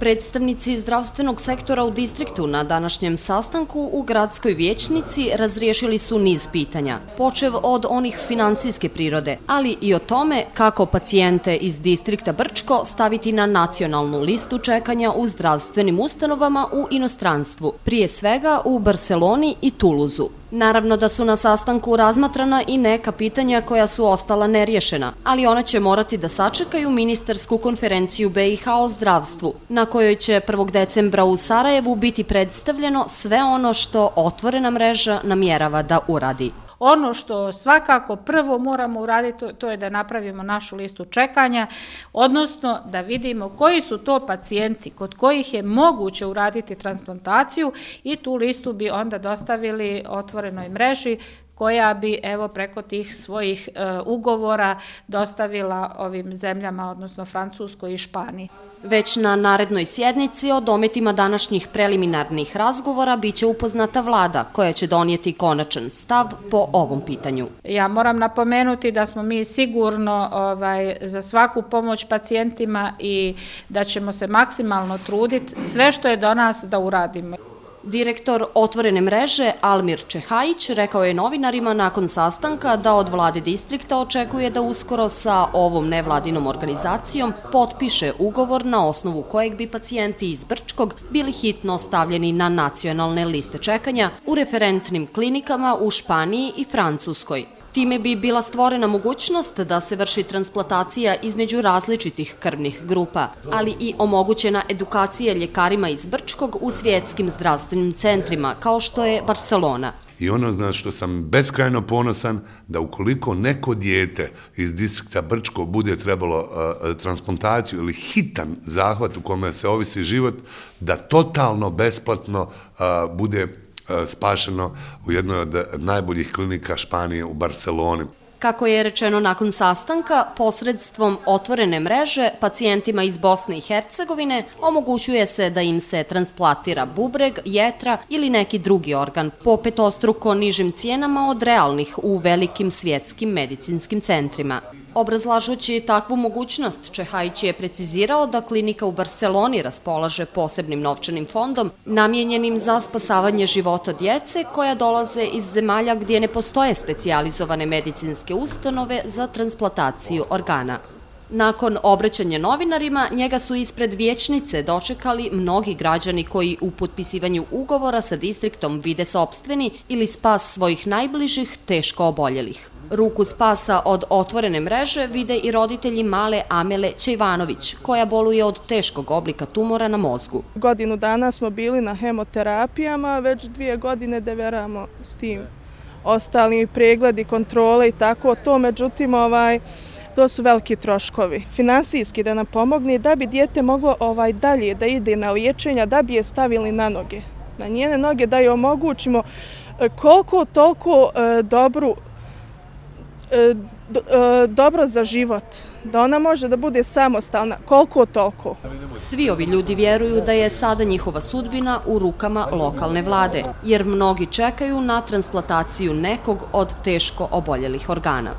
Predstavnici zdravstvenog sektora u distriktu na današnjem sastanku u gradskoj vijećnici razriješili su niz pitanja, počev od onih finansijske prirode, ali i o tome kako pacijente iz distrikta Brčko staviti na nacionalnu listu čekanja u zdravstvenim ustanovama u inostranstvu, prije svega u Barseloni i Tuluzu. Naravno da su na sastanku razmatrana i neka pitanja koja su ostala neriješena, ali ona će morati da sačekaju ministarsku konferenciju BiH o zdravstvu, na kojoj će 1. decembra u Sarajevu biti predstavljeno sve ono što otvorena mreža namjerava da uradi. Ono što svakako prvo moramo uraditi, to je da napravimo našu listu čekanja, odnosno da vidimo koji su to pacijenti kod kojih je moguće uraditi transplantaciju i tu listu bi onda dostavili otvorenoj mreži koja bi preko tih svojih ugovora dostavila ovim zemljama, odnosno Francuskoj i Španiji. Već na narednoj sjednici o dometima današnjih preliminarnih razgovora biće upoznata vlada koja će donijeti konačan stav po ovom pitanju. Ja moram napomenuti da smo mi sigurno za svaku pomoć pacijentima i da ćemo se maksimalno truditi sve što je do nas da uradimo. Direktor otvorene mreže Almir Čehajić rekao je novinarima nakon sastanka da od vlade distrikta očekuje da uskoro sa ovom nevladinom organizacijom potpiše ugovor na osnovu kojeg bi pacijenti iz Brčkog bili hitno stavljeni na nacionalne liste čekanja u referentnim klinikama u Španiji i Francuskoj. Time bi bila stvorena mogućnost da se vrši transplantacija između različitih krvnih grupa, ali i omogućena edukacija ljekarima iz Brčkog u svjetskim zdravstvenim centrima, kao što je Barselona. I ono što sam beskrajno ponosan, da ukoliko neko dijete iz distrikta Brčko bude trebalo transplantaciju ili hitan zahvat u kome se ovisi život, da totalno besplatno bude spašeno u jednoj od najboljih klinika Španije u Barceloni. Kako je rečeno nakon sastanka, posredstvom otvorene mreže pacijentima iz Bosne i Hercegovine omogućuje se da im se transplantira bubreg, jetra ili neki drugi organ po petostruko nižim cijenama od realnih u velikim svjetskim medicinskim centrima. Obrazlažući takvu mogućnost, Čehajić je precizirao da klinika u Barseloni raspolaže posebnim novčanim fondom namijenjenim za spasavanje života djece koja dolaze iz zemalja gdje ne postoje specijalizovane medicinske ustanove za transplantaciju organa. Nakon obraćanja novinarima, njega su ispred vijećnice dočekali mnogi građani koji u potpisivanju ugovora sa distriktom vide sopstveni ili spas svojih najbližih teško oboljelih. Ruku spasa od otvorene mreže vide i roditelji male Amele Čejvanović, koja boluje od teškog oblika tumora na mozgu. Godinu dana smo bili na hemoterapijama, već 2 godine deveramo s tim. Ostali pregledi, kontrole i tako to, međutim, to su veliki troškovi. Finansijski da nam pomogne da bi dijete moglo dalje da ide na liječenja, da bi je stavili na noge. Na njene noge da je omogućimo koliko toliko dobro za život, da ona može da bude samostalna, koliko toliko. Svi ovi ljudi vjeruju da je sada njihova sudbina u rukama lokalne vlade, jer mnogi čekaju na transplantaciju nekog od teško oboljelih organa.